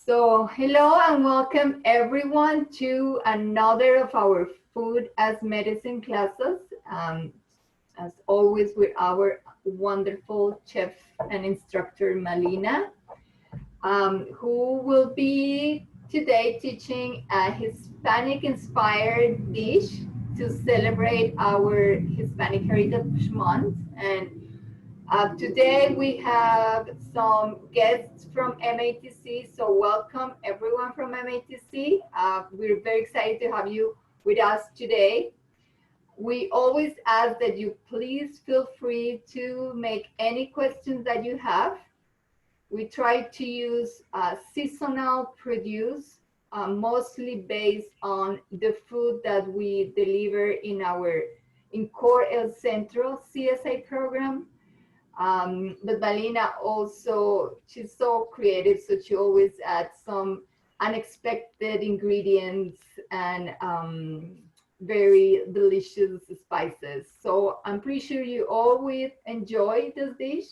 So, hello and welcome everyone to another of our Food as Medicine classes. As always, with our wonderful chef and instructor Malina, who will be today teaching a Hispanic inspired dish to celebrate our Hispanic Heritage Month. And today we have some guests from MATC, so welcome everyone from MATC. We're very excited to have you with us today. We always ask that you please feel free to make any questions that you have. We try to use seasonal produce, mostly based on the food that we deliver in Core El Centro CSA program. But Malina also, she's so creative, so she always adds some unexpected ingredients and very delicious spices. So I'm pretty sure you all will enjoy this dish.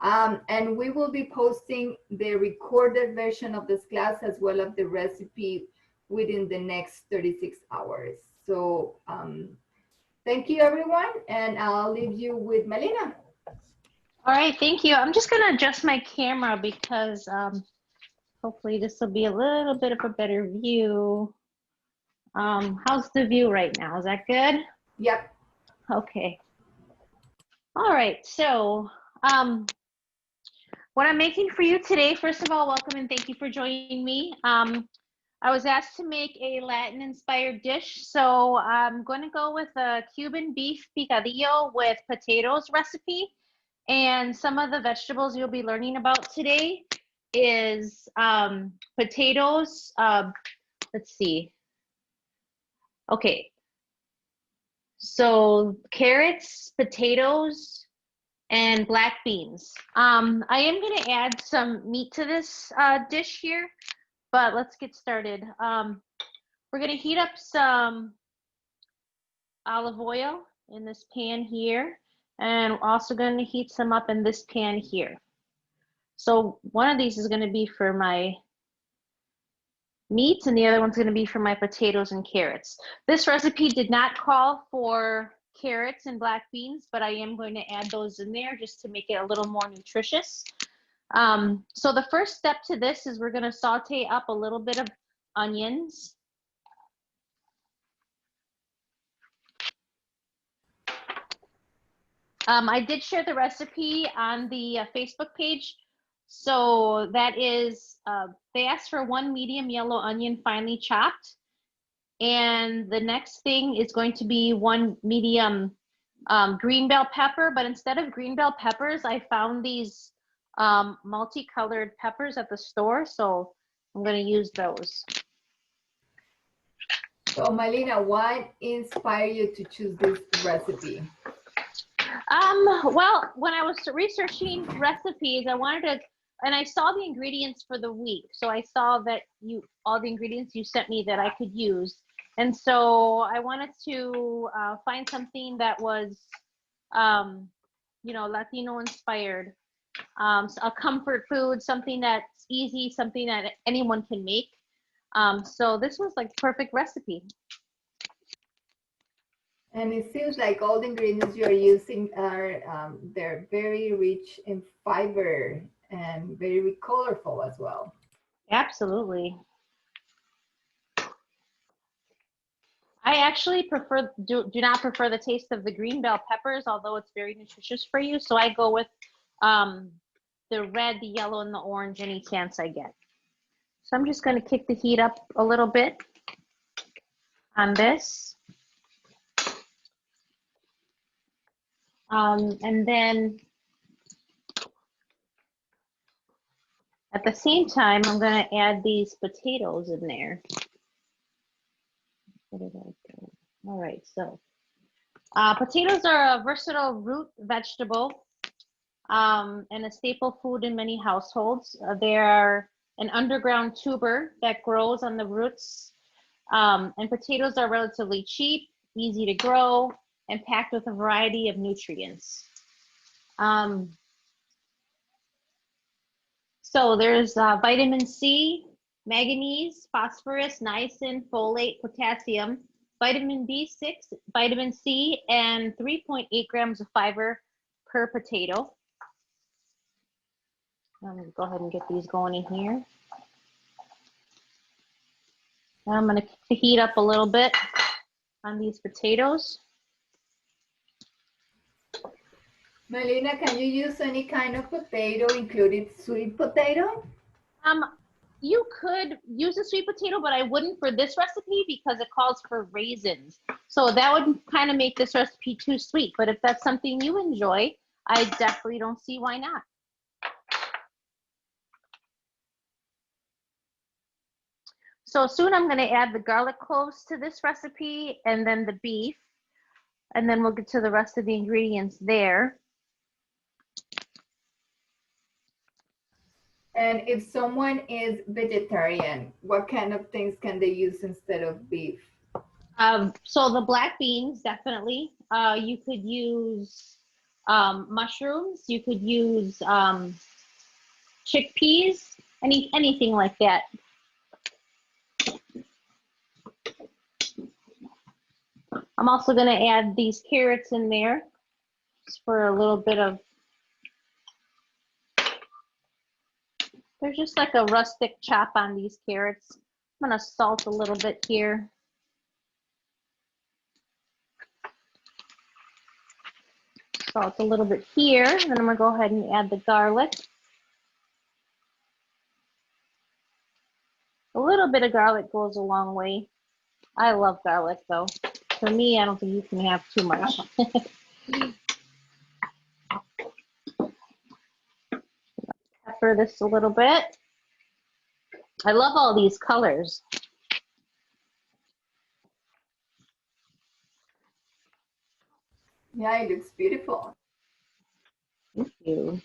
And we will be posting the recorded version of this class as well as the recipe within the next 36 hours. So thank you everyone, and I'll leave you with Malina. All right, thank you. I'm just gonna adjust my camera because hopefully this will be a little bit of a better view. How's the view right now? Is that good? Yep. Okay. All right, so what I'm making for you today, first of all, welcome and thank you for joining me. I was asked to make a Latin-inspired dish, so I'm going to go with a Cuban beef picadillo with potatoes recipe. And some of the vegetables you'll be learning about today is potatoes. Let's see. Okay. So carrots, potatoes, and black beans. I am going to add some meat to this dish here, but let's get started. We're going to heat up some olive oil in this pan here. And we're also going to heat some up in this pan here. So one of these is going to be for my meats and the other one's going to be for my potatoes and carrots. This recipe did not call for carrots and black beans, but I am going to add those in there just to make it a little more nutritious. So the first step to this is we're going to saute up a little bit of onions. I did share the recipe on the Facebook page. So that is, they asked for 1 medium yellow onion finely chopped. And the next thing is going to be 1 medium green bell pepper. But instead of green bell peppers, I found these multicolored peppers at the store. So I'm going to use those. So Malina, what inspired you to choose this recipe? Well, when I was researching recipes, I wanted to, and I saw the ingredients for the week. So I saw that all the ingredients you sent me that I could use. And so I wanted to find something that was, you know, Latino inspired, a comfort food, something that's easy, something that anyone can make. So this was like perfect recipe. And it seems like all the ingredients you're using are, they're very rich in fiber and very colorful as well. Absolutely. I actually do not prefer the taste of the green bell peppers, although it's very nutritious for you. So I go with the red, the yellow, and the orange any chance I get. So I'm just going to kick the heat up a little bit on this. And then at the same time, I'm going to add these potatoes in there. Where did I go? All right, so potatoes are a versatile root vegetable and a staple food in many households. They are an underground tuber that grows on the roots. And potatoes are relatively cheap, easy to grow, and packed with a variety So there's vitamin C, manganese, phosphorus, niacin, folate, potassium, vitamin B6, vitamin C, and 3.8 grams of fiber per potato. I'm going to go ahead and get these going in here. Now I'm going to heat up a little bit on these potatoes. Melina, can you use any kind of potato, including sweet potato? You could use a sweet potato, but I wouldn't for this recipe because it calls for raisins. So that would kind of make this recipe too sweet. But if that's something you enjoy, I definitely don't see why not. So soon I'm going to add the garlic cloves to this recipe and then the beef. And then we'll get to the rest of the ingredients there. And if someone is vegetarian, what kind of things can they use instead of beef? So the black beans, definitely. You could use mushrooms. You could use chickpeas, anything like that. I'm also going to add these carrots in there just for a little bit of, there's just like a rustic chop on these carrots. I'm going to salt a little bit here. Salt a little bit here, and then I'm going to go ahead and add the garlic. A little bit of garlic goes a long way. I love garlic though. For me, I don't think you can have too much. Pepper this a little bit. I love all these colors. Yeah, it looks beautiful. Thank you.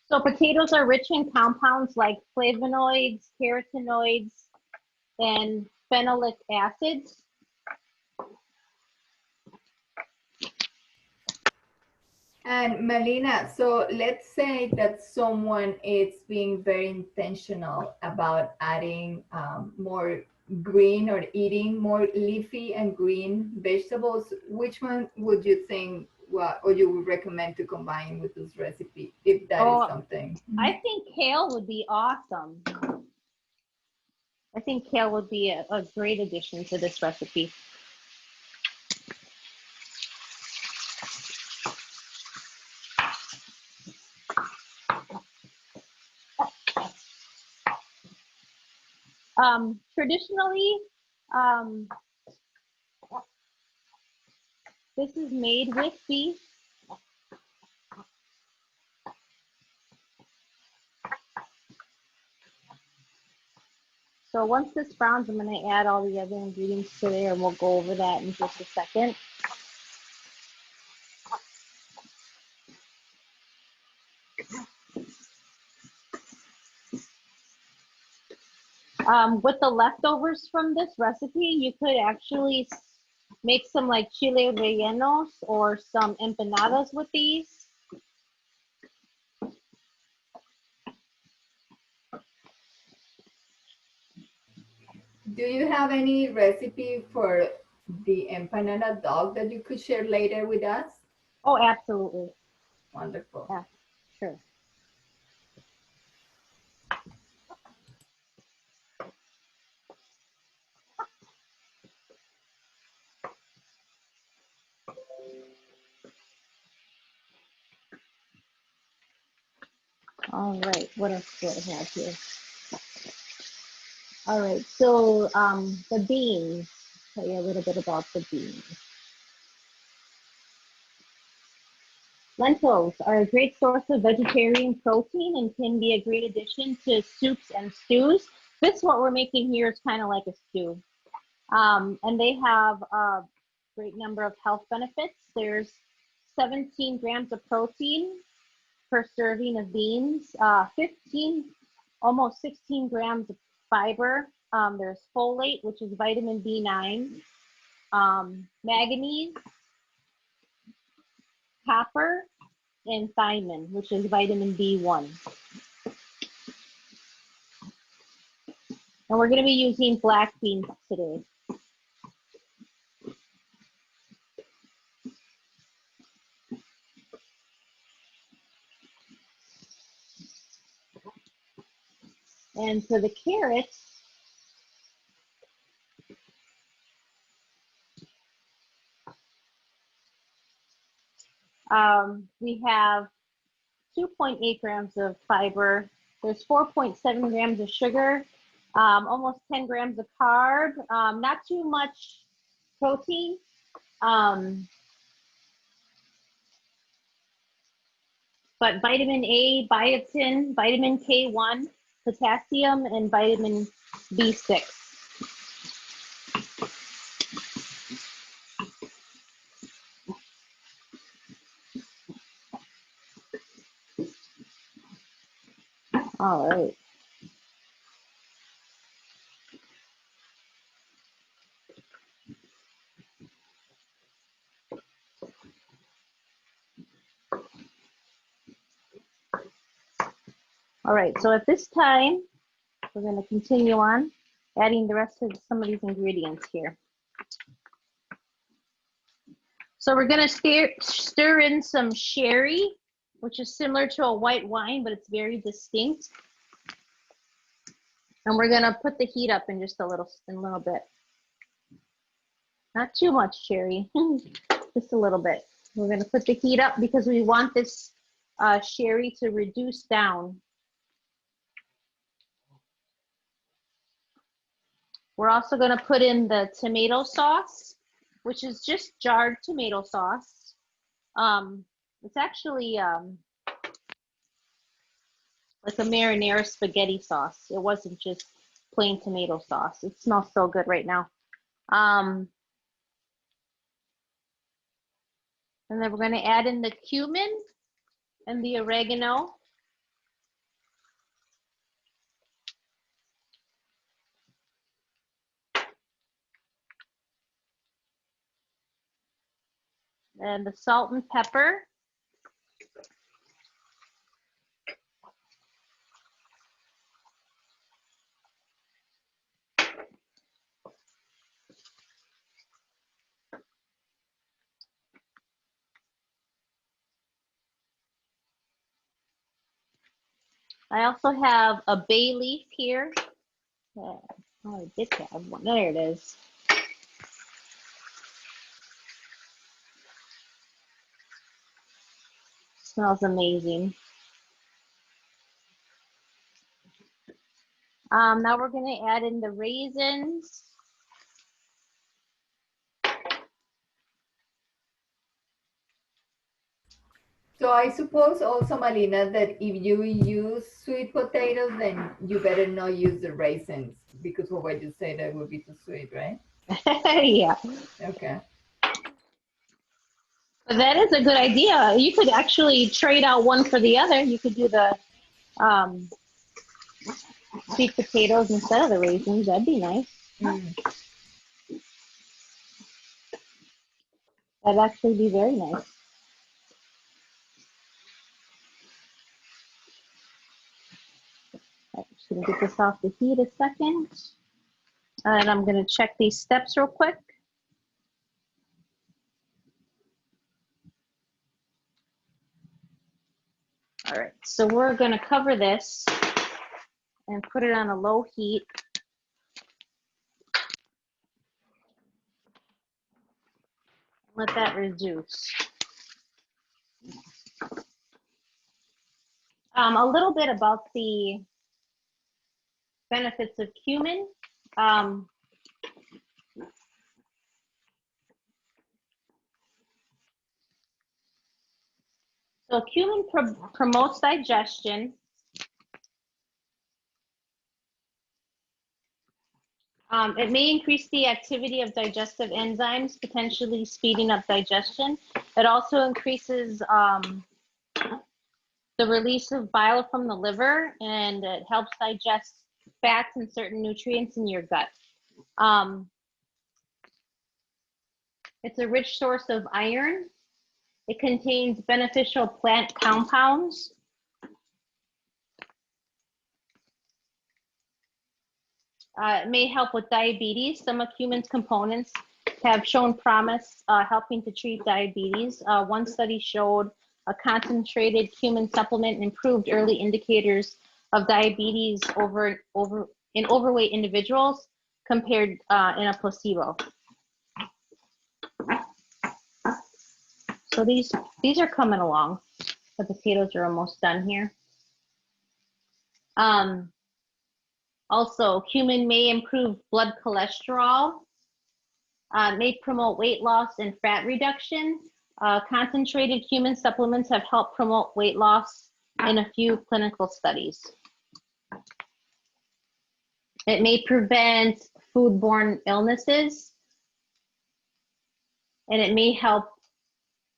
So potatoes are rich in compounds like flavonoids, carotenoids, and phenolic acids. And Melina, so let's say that someone is being very intentional about adding more green or eating more leafy and green vegetables. Which one would you think, or you would recommend to combine with this recipe, if that is something? I think kale would be awesome. I think kale would be a great addition to this recipe. Traditionally, this is made with beef. So once this browns, I'm going to add all the other ingredients to there, and we'll go over that in just a second. With the leftovers from this recipe, you could actually make some like chile rellenos or some empanadas with these. Do you have any recipe for the empanada dog that you could share later with us? Oh, absolutely. Wonderful. Yeah, sure. All right, what else do I have here? All right, so the beans. Tell you a little bit about the beans. Lentils are a great source of vegetarian protein and can be a great addition to soups and stews. This, what we're making here, is kind of like a stew. And they have a great number of health benefits. There's 17 grams of protein per serving of beans, 15, almost 16 grams of fiber. There's folate, which is vitamin B9, manganese, copper, and thiamine, which is vitamin B1. And we're going to be using black beans today. And for the carrots, we have 2.8 grams of fiber. There's 4.7 grams of sugar, almost 10 grams of carb, not too much protein. But vitamin A, biotin, vitamin K1, potassium, and vitamin B6. All right. All right, so at this time, we're going to continue on adding the rest of some of these ingredients here. So we're going to stir in some sherry, which is similar to a white wine, but it's very distinct. And we're going to put the heat up in just a little bit. Not too much sherry, just a little bit. We're going to put the heat up because we want this sherry to reduce down. We're also going to put in the tomato sauce, which is just jarred tomato sauce. It's actually like a marinara spaghetti sauce. It wasn't just plain tomato sauce. It smells so good right now. And then we're going to add in the cumin and the oregano. And the salt and pepper. I also have a bay leaf here. Oh, I did have one. There it is. Smells amazing. Now we're going to add in the raisins. So I suppose also, Malina, that if you use sweet potatoes, then you better not use the raisins because of what you say that would be too sweet, right? Yeah. Okay. But that is a good idea. You could actually trade out one for the other. You could do the sweet potatoes instead of the raisins. That'd be nice. Mm. That'd actually be very nice. I'm just gonna get this off the heat a second. And I'm gonna check these steps real quick. All right, so we're gonna cover this and put it on a low heat. Let that reduce. A little bit about the benefits of cumin. So cumin promotes digestion. It may increase the activity of digestive enzymes, potentially speeding up digestion. It also increases the release of bile from the liver, and it helps digest fats and certain nutrients in your gut. It's a rich source of iron. It contains beneficial plant compounds. It may help with diabetes. Some of cumin's components have shown promise helping to treat diabetes. One study showed a concentrated cumin supplement improved early indicators of diabetes in overweight individuals compared in a placebo. So these are coming along. The potatoes are almost done here. Also, cumin may improve blood cholesterol, may promote weight loss and fat reduction. Concentrated cumin supplements have helped promote weight loss in a few clinical studies. It may prevent foodborne illnesses, and it may help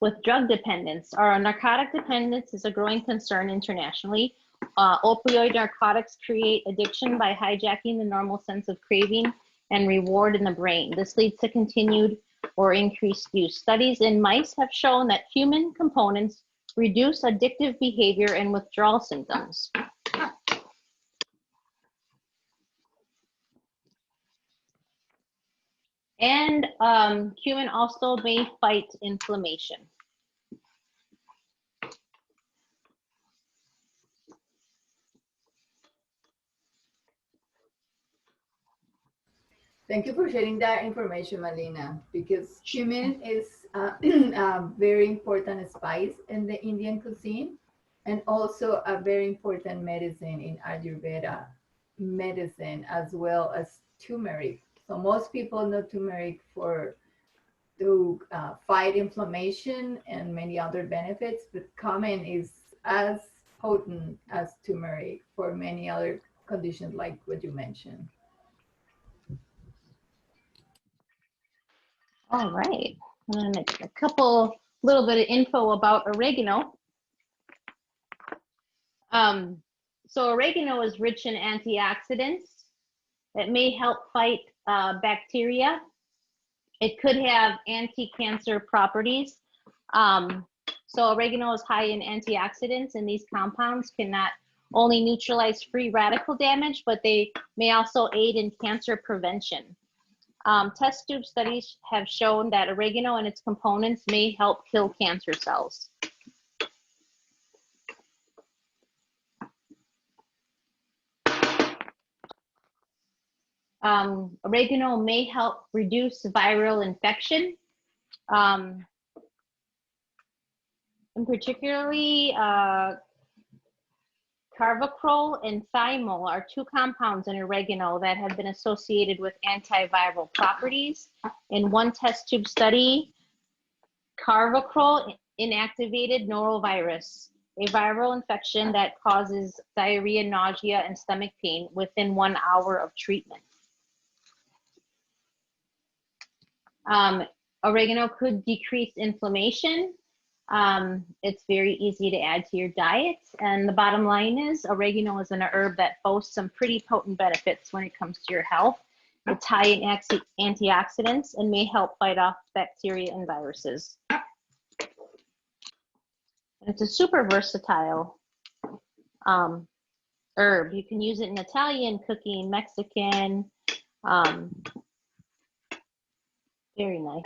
with drug dependence. Our narcotic dependence is a growing concern internationally. Opioid narcotics create addiction by hijacking the normal sense of craving and reward in the brain. This leads to continued or increased use. Studies in mice have shown that cumin components reduce addictive behavior and withdrawal symptoms. And cumin also may fight inflammation. Thank you for sharing that information, Malina, because cumin is a very important spice in the Indian cuisine and also a very important medicine in Ayurveda medicine, as well as turmeric. So most people know turmeric to fight inflammation and many other benefits, but cumin is as potent as turmeric for many other conditions like what you mentioned. All right, and a little bit of info about oregano. So oregano is rich in antioxidants that may help fight bacteria. It could have anti-cancer properties. So oregano is high in antioxidants, and these compounds can not only neutralize free radical damage, but they may also aid in cancer prevention. Test tube studies have shown that oregano and its components may help kill cancer cells. Oregano may help reduce viral infection. And particularly, carvacrol and thymol are two compounds in oregano that have been associated with antiviral properties. In one test tube study, carvacrol inactivated norovirus, a viral infection that causes diarrhea, nausea, and stomach pain within 1 hour of treatment. Oregano could decrease inflammation. It's very easy to add to your diet. And the bottom line is oregano is an herb that boasts some pretty potent benefits when it comes to your health. It's high in antioxidants and may help fight off bacteria and viruses. And it's a super versatile herb. You can use it in Italian cooking, Mexican. Very nice.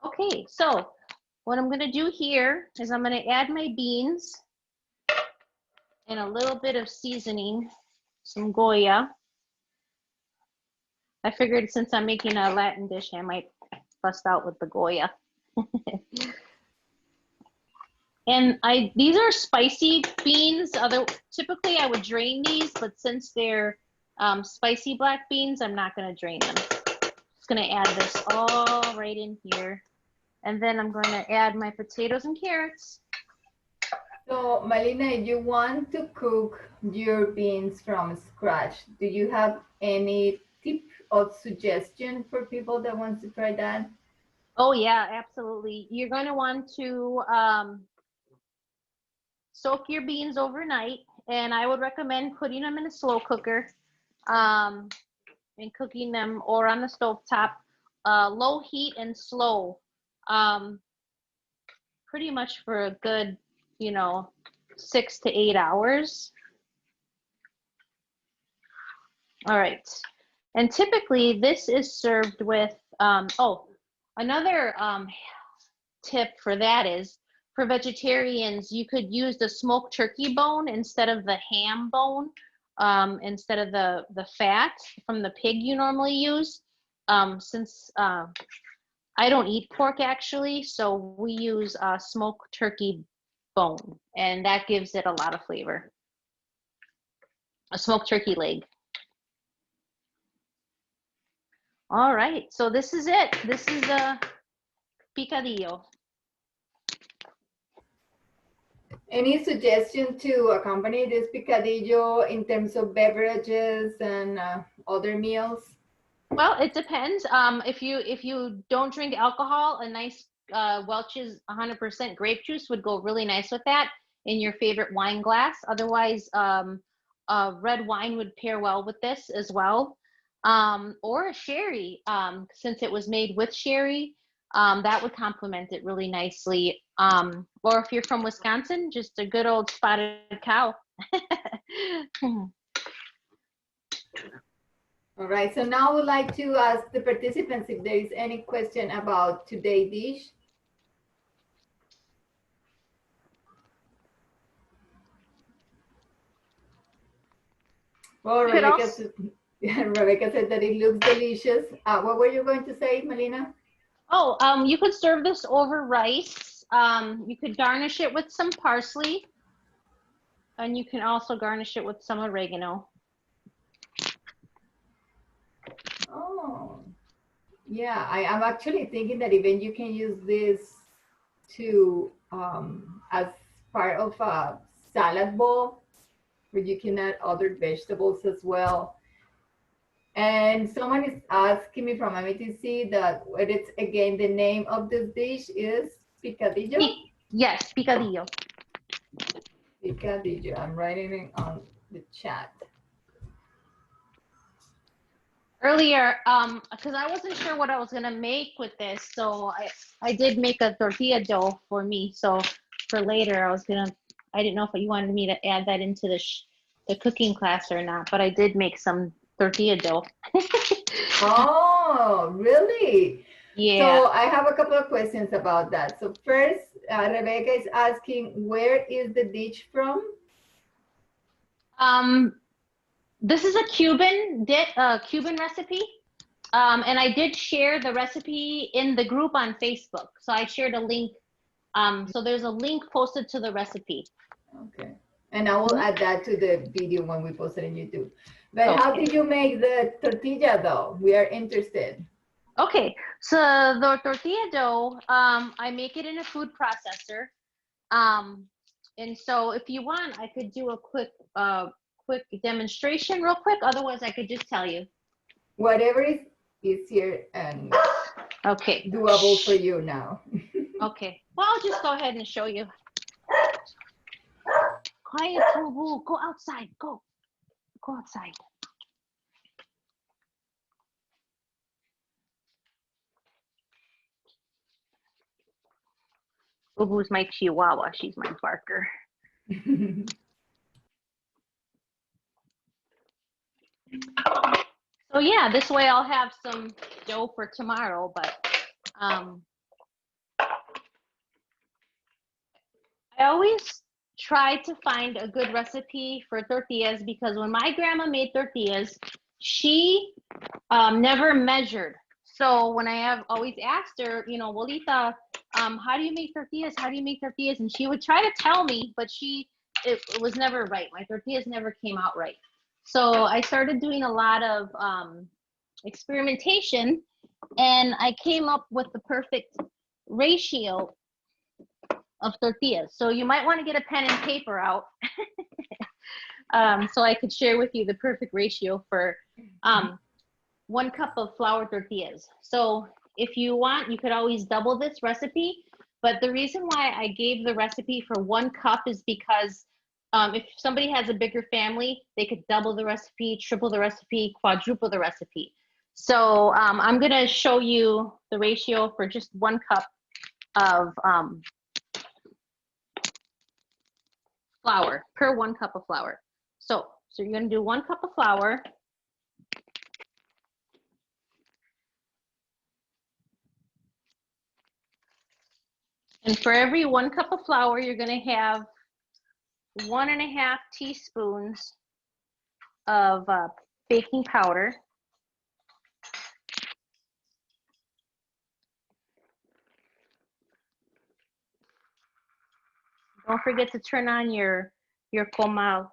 Okay, so what I'm gonna do here is I'm gonna add my beans and a little bit of seasoning, some Goya. I figured since I'm making a Latin dish, I might bust out with the Goya. And these are spicy beans. Typically I would drain these, but since they're spicy black beans, I'm not gonna drain them. Just gonna add this all right in here. And then I'm going to add my potatoes and carrots. So, Malina, if you want to cook your beans from scratch, do you have any tip or suggestion for people that wants to try that? Oh yeah, absolutely. You're going to want to soak your beans overnight, and I would recommend putting them in a slow cooker and cooking them, or on the stove top, low heat and slow. pretty much for a good, 6 to 8 hours. All right. And typically this is served with, another tip for that is, for vegetarians, you could use the smoked turkey bone instead of the ham bone, instead of the fat from the pig you normally use. Since I don't eat pork actually, so we use smoked turkey bone, and that gives it a lot of flavor. A smoked turkey leg. All right, so this is it. This is the picadillo. Any suggestion to accompany this picadillo in terms of beverages and other meals? Well, it depends. If you don't drink alcohol, a nice Welch's 100% grape juice would go really nice with that in your favorite wine glass. Otherwise, red wine would pair well with this as well. Or a sherry, since it was made with sherry, that would complement it really nicely. Or if you're from Wisconsin, just a good old spotted cow. All right, so now I would like to ask the participants if there is any question about today's dish. Well, Rebecca said that it looks delicious. What were you going to say, Melina? Oh, you could serve this over rice. You could garnish it with some parsley, and you can also garnish it with some oregano. Oh, yeah, I'm actually thinking that even you can use this to as part of a salad bowl, where you can add other vegetables as well. And someone is asking me from MTC that what it's again the name of this dish is picadillo. Yes, picadillo. Picadillo. I'm writing it on the chat. Earlier, because I wasn't sure what I was gonna make with this, so I did make a tortilla dough for me. So for later, I didn't know if you wanted me to add that into the cooking class or not, but I did make some tortilla dough. Oh, really? Yeah. So I have a couple of questions about that. So first, Rebecca is asking, where is the dish from? This is a Cuban recipe. And I did share the recipe in the group on Facebook. So I shared a link. So there's a link posted to the recipe. Okay. And I will add that to the video when we post it on YouTube. But okay, how did you make the tortilla though? We are interested. Okay, so the tortilla dough, I make it in a food processor. And so if you want, I could do a quick demonstration real quick. Otherwise, I could just tell you. Whatever is easier and okay, doable for you now. Okay, well, I'll just go ahead and show you. Quiet, Boo. Go outside. Go outside. Boo-Boo's my chihuahua. She's my barker. So yeah, this way I'll have some dough for tomorrow, but I always try to find a good recipe for tortillas, because when my grandma made tortillas, she never measured. So when I have always asked her, Abuelita, how do you make tortillas? How do you make tortillas? And she would try to tell me, but it was never right. My tortillas never came out right. So I started doing a lot of experimentation, and I came up with the perfect ratio of tortillas. So you might want to get a pen and paper out so I could share with you the perfect ratio for 1 cup of flour tortillas. So if you want, you could always double this recipe, but the reason why I gave the recipe for 1 cup is because if somebody has a bigger family, they could double the recipe, triple the recipe, quadruple the recipe. So I'm gonna show you the ratio for just 1 cup of flour per 1 cup of flour. So you're going to do 1 cup of flour. And for every 1 cup of flour, you're going to have 1.5 teaspoons of baking powder. Don't forget to turn on your comal.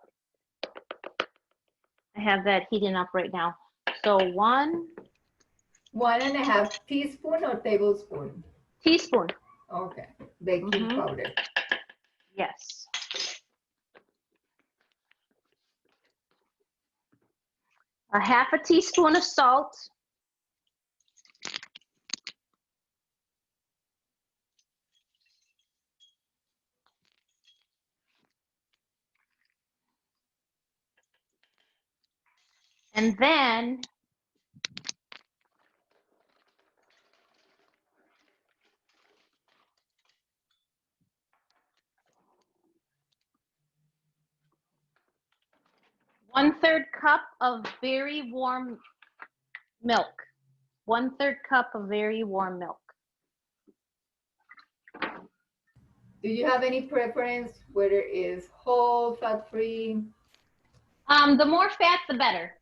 I have that heating up right now. So 1.5 teaspoon or tablespoon? teaspoon. Okay, baking powder. Yes. A 1/2 teaspoon of salt. And then one-third cup of very warm milk. 1/3 cup of very warm milk. Do you have any preference whether it's whole, fat-free? The more fat, the better.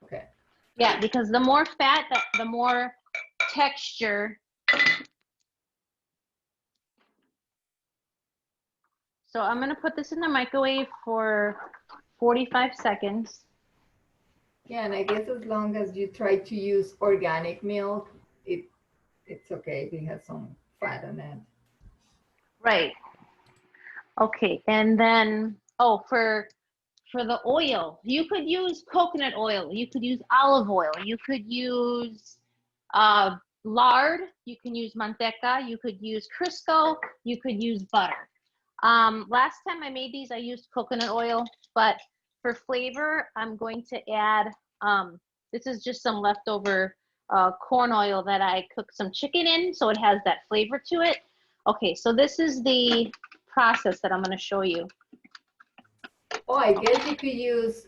Okay. Yeah, because the more fat, the more texture. So I'm gonna put this in the microwave for 45 seconds. Yeah, and I guess as long as you try to use organic milk, it's okay if it has some fat on it. Right. Okay, and then, oh, for the oil, you could use coconut oil, you could use olive oil, you could use lard, you can use manteca, you could use Crisco, you could use butter. Last time I made these, I used coconut oil, but for flavor, I'm going to add, this is just some leftover corn oil that I cooked some chicken in, so it has that flavor to it. Okay, so this is the process that I'm going to show you. Oh, I guess you could use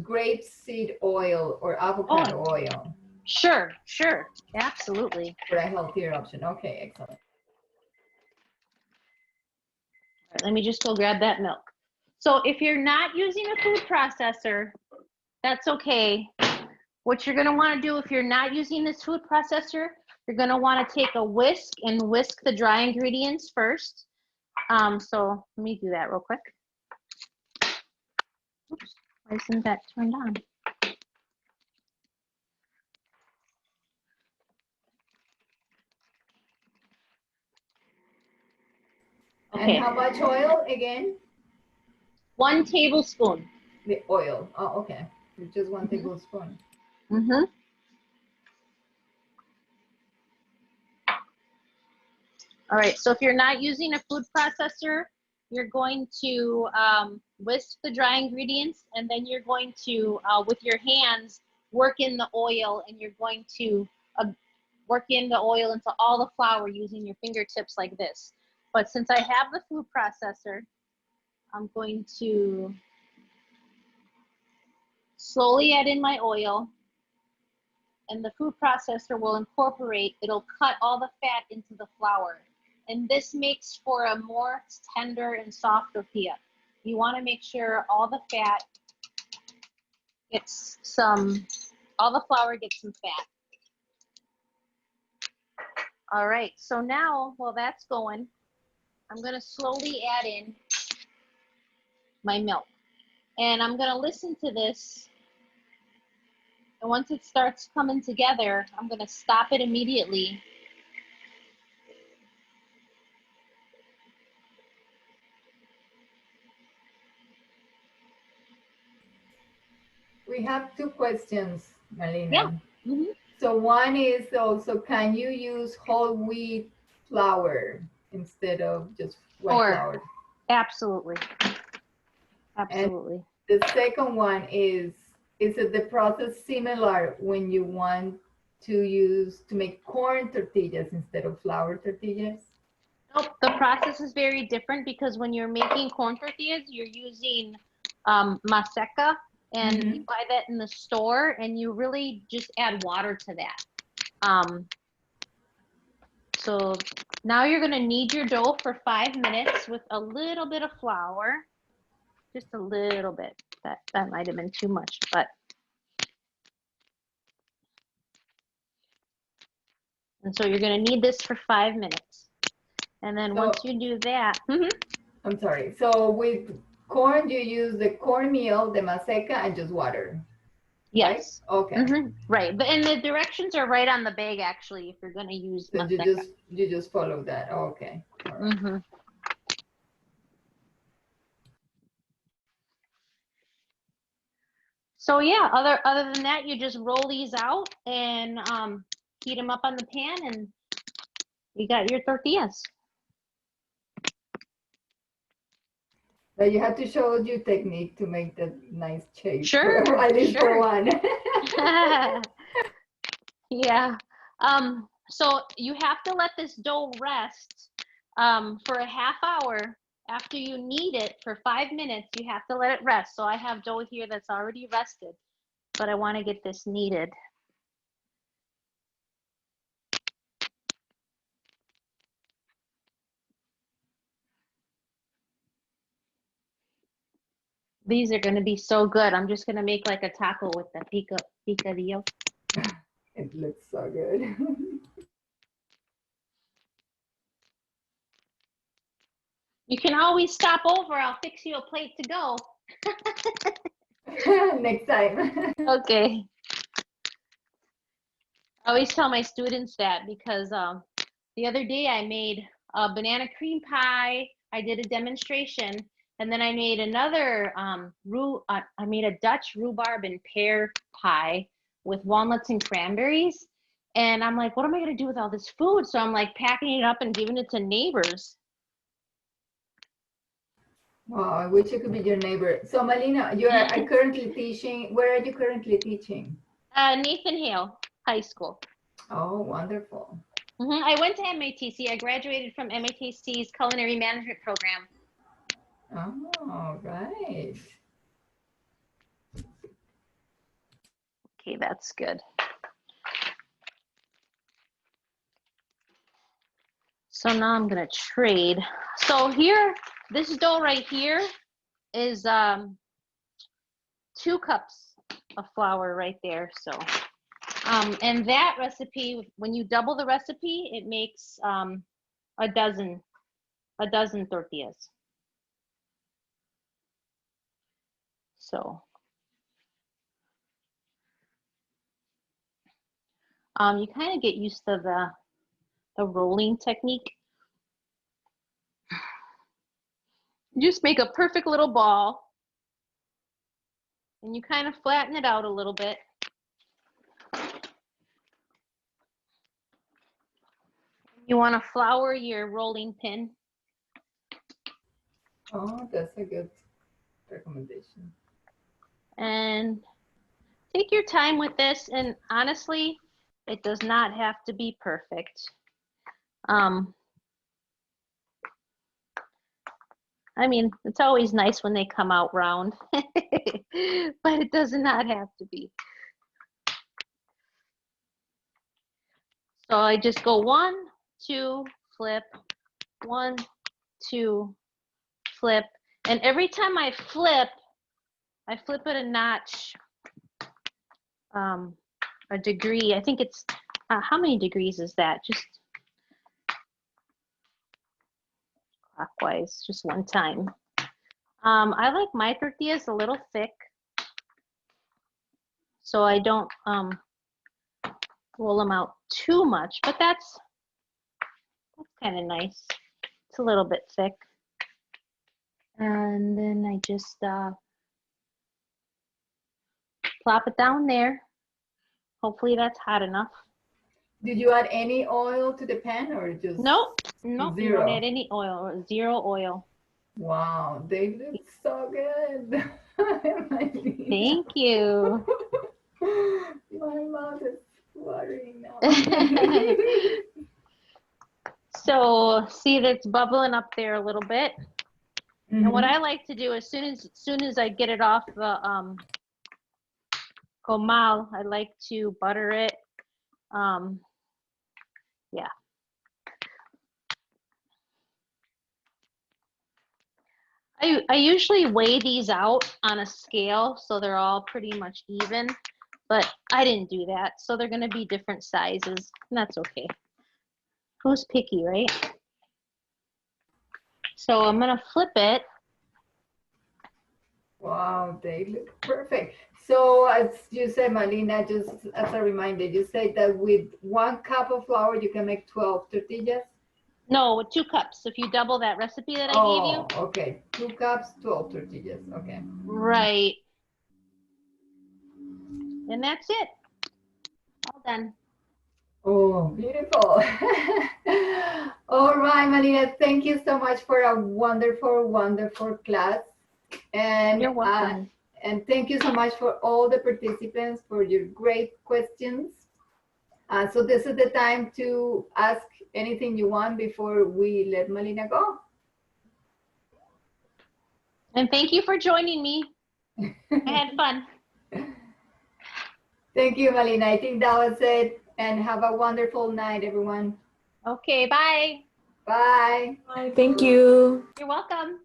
grapeseed oil or avocado oil. Sure, absolutely. For a healthier option. Okay, excellent. All right, let me just go grab that milk. So if you're not using a food processor, that's okay. What you're gonna wanna do if you're not using this food processor, you're gonna wanna take a whisk and whisk the dry ingredients first. So let me do that real quick. Oops, why isn't that turned on? Okay. And how much oil again? 1 tablespoon. The oil. Oh, okay. Just 1 tablespoon. Mm-hmm. All right, so if you're not using a food processor, you're going to whisk the dry ingredients, and then you're going to, with your hands, work in the oil, and you're going to work in the oil into all the flour using your fingertips like this. But since I have the food processor, I'm going to slowly add in my oil, and the food processor will incorporate, it'll cut all the fat into the flour. And this makes for a more tender and soft tortilla. You want to make sure all the fat gets some, all the flour gets some fat. All right, so now while that's going, I'm going to slowly add in my milk. And I'm going to listen to this. And once it starts coming together, I'm going to stop it immediately. We have 2 questions, Marlena. Yeah. Mm-hmm. So one is also, can you use whole wheat flour instead of just white flour? Absolutely. Absolutely. And the second one is it the process similar when you want to make corn tortillas instead of flour tortillas? Nope, the process is very different because when you're making corn tortillas, you're using maseca, and you buy that in the store, and you really just add water to that. So now you're gonna knead your dough for 5 minutes with a little bit of flour, just a little bit. That might have been too much, but. And so you're gonna knead this for 5 minutes. And then once you do that, I'm sorry. So with corn, you use the cornmeal, the maseca, and just water. yes. Right? Okay. Right. But and the directions are right on the bag actually if you're gonna use So maseca. you just follow that. Okay. All right. So yeah, other than that, you just roll these out and heat them up on the pan, and you got your tortillas. So you have to show your technique to make the nice shape. Sure. At least for one. Yeah. So you have to let this dough rest for a half hour. After you knead it for 5 minutes, you have to let it rest. So I have dough here that's already rested, but I want to get this kneaded. These are going to be so good. I'm just going to make like a taco with the picadillo. It looks so good. You can always stop over. I'll fix you a plate to go. Next time. Okay. I always tell my students that because the other day I made a banana cream pie. I did a demonstration, and then I made another I made a Dutch rhubarb and pear pie with walnuts and cranberries. And I'm like, what am I going to do with all this food? So I'm like packing it up and giving it to neighbors. Wow, I wish I could be your neighbor. So Malina, you are currently teaching. Where are you currently teaching? Nathan Hale High School. Oh, wonderful. I went to MATC. I graduated from MATC's culinary management program. Oh, right. Okay, that's good. So now I'm gonna trade. So here, this dough right here is 2 cups of flour right there. So, and that recipe, when you double the recipe, it makes a dozen tortillas. So, you kind of get used to the rolling technique. Just make a perfect little ball, and you kind of flatten it out a little bit. You want to flour your rolling pin. Oh, that's a good recommendation. And take your time with this, and honestly, it does not have to be perfect. I mean, it's always nice when they come out round, but it does not have to be. So I just go 1, 2, flip, 1, 2, flip. And every time I flip it a notch, a degree. I think it's, how many degrees is that? Just clockwise, just 1 time. I like my tortillas a little thick, so I don't roll them out too much, but that's kind of nice. It's a little bit thick. And then I just plop it down there. Hopefully that's hot enough. Did you add any oil to the pan or just? Nope, Zero? You don't add any oil, or 0 oil. Wow, they look so good. Thank you. My mouth is watering now. So see that's bubbling up there a little bit. And what Mhm. I like to do as soon as I get it off the comal, I like to butter it. Yeah. I usually weigh these out on a scale so they're all pretty much even, but I didn't do that. So they're gonna be different sizes, and that's okay. Who's picky, right? So I'm gonna flip it. Wow, they look perfect. So as you said, Malina, just as a reminder, you said that with 1 cup of flour, you can make 12 tortillas? No, with 2 cups. If you double that recipe that I gave you. Oh, okay. 2 cups, 12 tortillas. Okay. Right. And that's it. All done. Oh, beautiful. All right, Malina, thank you so much for a wonderful, wonderful class. And You're welcome. and thank you so much for all the participants for your great questions. So this is the time to ask anything you want before we let Malina go. And thank you for joining me. I had fun. Thank you, Malina. I think that was it. And have a wonderful night, everyone. Okay, bye. Bye. Bye. Thank you. You're welcome.